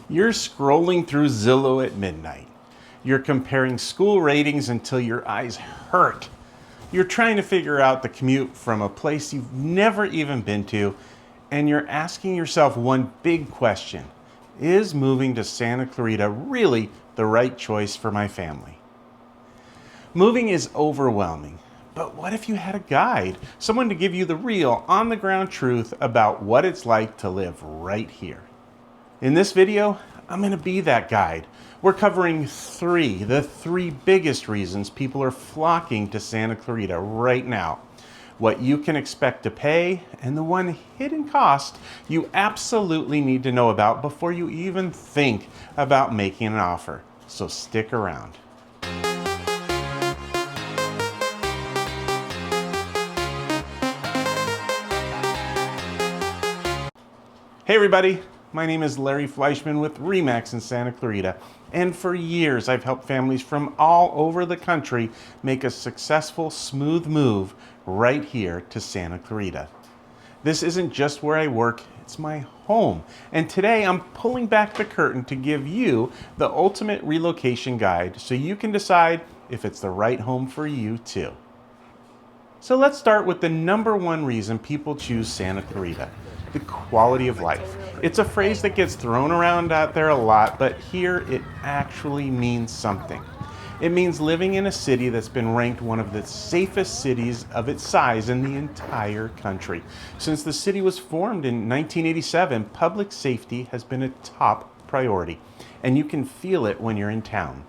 You're scrolling through Zillow at midnight. You're comparing school ratings until your eyes hurt. You're trying to figure out the commute from a place you've never even been to, and you're asking yourself one big question. Is moving to Santa Clarita really the right choice for my family? Moving is overwhelming, but what if you had a guide, someone to give you the real, on-the-ground truth about what it's like to live right here? In this video, I'm going to be that guide. We're covering the three biggest reasons people are flocking to Santa Clarita right now, what you can expect to pay, and the one hidden cost you absolutely need to know about before you even think about making an offer. So stick around. Hey everybody, my name is Larry Fleischman with REMAX in Santa Clarita, and for years I've helped families from all over the country make a successful, smooth move right here to Santa Clarita. This isn't just where I work, it's my home, and today I'm pulling back the curtain to give you the ultimate relocation guide so you can decide if it's the right home for you too. So let's start with the number one reason people choose Santa Clarita: the quality of life. It's a phrase that gets thrown around out there a lot, but here it actually means something. It means living in a city that's been ranked one of the safest cities of its size in the entire country. Since the city was formed in 1987, public safety has been a top priority, and you can feel it when you're in town.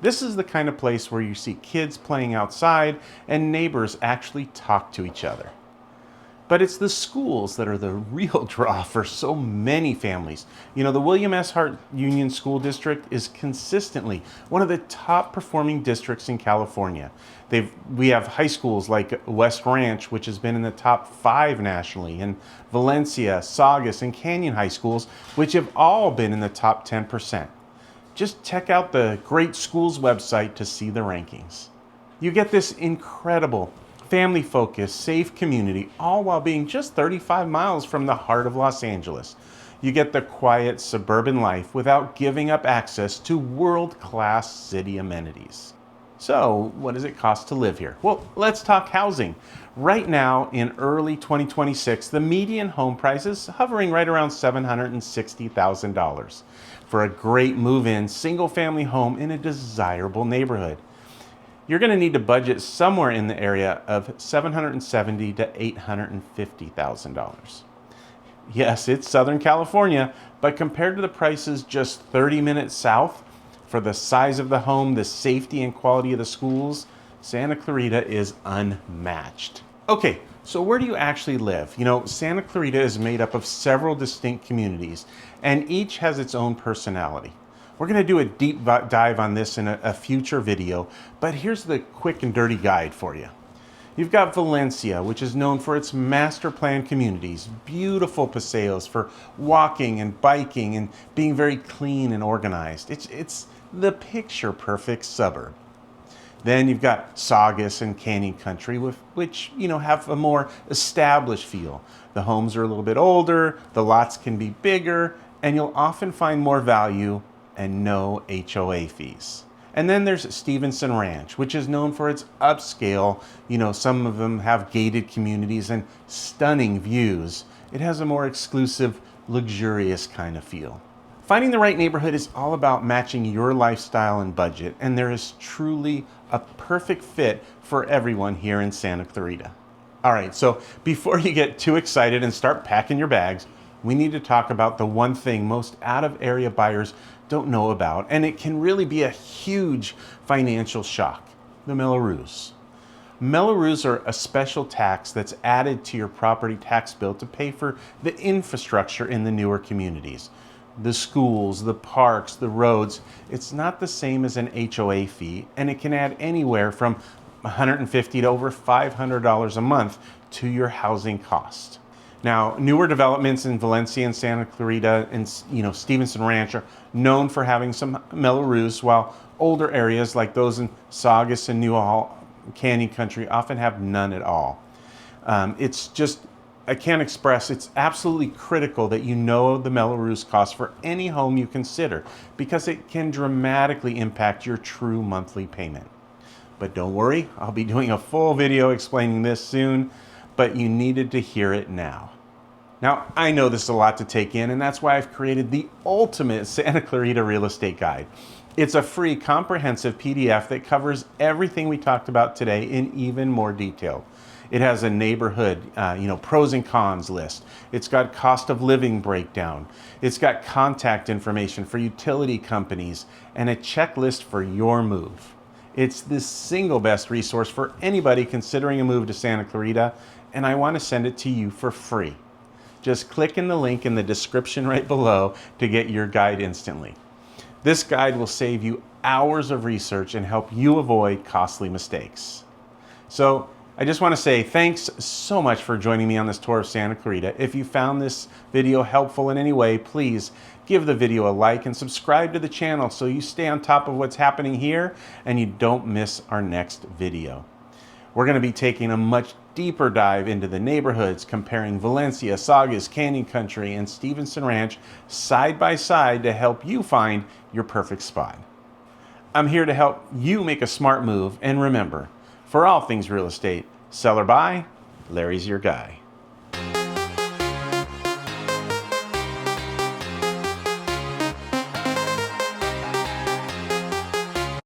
This is the kind of place where you see kids playing outside and neighbors actually talk to each other. But it's the schools that are the real draw for so many families. You know, the William S. Hart Union School District is consistently one of the top performing districts in California. We have high schools like West Ranch, which has been in the top 5 nationally, and Valencia, Saugus, and Canyon High Schools, which have all been in the top 10%. Just check out the Great Schools website to see the rankings. You get this incredible, family-focused, safe community, all while being just 35 miles from the heart of Los Angeles. You get the quiet suburban life without giving up access to world-class city amenities. So, what does it cost to live here? Well, let's talk housing. Right now, in early 2026, the median home price is hovering right around $760,000 for a great move-in, single-family home in a desirable neighborhood. You're going to need to budget somewhere in the area of $770,000 to $850,000. Yes, it's Southern California, but compared to the prices just 30 minutes south, for the size of the home, the safety and quality of the schools, Santa Clarita is unmatched. Okay, so where do you actually live? You know, Santa Clarita is made up of several distinct communities, and each has its own personality. We're going to do a deep dive on this in a future video, but here's the quick and dirty guide for you. You've got Valencia, which is known for its master plan communities, beautiful paseos for walking and biking and being very clean and organized. It's the picture perfect suburb. Then you've got Saugus and Canyon Country, which have a more established feel. The homes are a little bit older, the lots can be bigger, and you'll often find more value and no HOA fees. And then there's Stevenson Ranch, which is known for its upscale, some of them have gated communities and stunning views. It has a more exclusive, luxurious kind of feel. Finding the right neighborhood is all about matching your lifestyle and budget, and there is truly a perfect fit for everyone here in Santa Clarita. All right, so before you get too excited and start packing your bags, we need to talk about the one thing most out-of-area buyers don't know about, and it can really be a huge financial shock: the Mello-Roos. Mello-Roos are a special tax that's added to your property tax bill to pay for the infrastructure in the newer communities. The schools, the parks, the roads. It's not the same as an HOA fee, and it can add anywhere from $150 to over $500 a month to your housing cost. Now, newer developments in Valencia and Santa Clarita and Stevenson Ranch are known for having some Mello-Roos, while older areas like those in Saugus and Canyon Country often have none at all. It's just I can't express, it's absolutely critical that you know the Mello-Roos cost for any home you consider, because it can dramatically impact your true monthly payment. But don't worry, I'll be doing a full video explaining this soon, but you needed to hear it now. Now, I know this is a lot to take in, and that's why I've created the ultimate Santa Clarita real estate guide. It's a free, comprehensive PDF that covers everything we talked about today in even more detail. It has a neighborhood, pros and cons list. It's got cost of living breakdown. It's got contact information for utility companies and a checklist for your move. It's the single best resource for anybody considering a move to Santa Clarita, and I want to send it to you for free. Just click in the link in the description right below to get your guide instantly. This guide will save you hours of research and help you avoid costly mistakes. So, I just want to say thanks so much for joining me on this tour of Santa Clarita. If you found this video helpful in any way, please give the video a like and subscribe to the channel so you stay on top of what's happening here and you don't miss our next video. We're going to be taking a much deeper dive into the neighborhoods, comparing Valencia, Saugus, Canyon Country, and Stevenson Ranch side by side to help you find your perfect spot. I'm here to help you make a smart move, and remember, for all things real estate, sell or buy, Larry's your guy.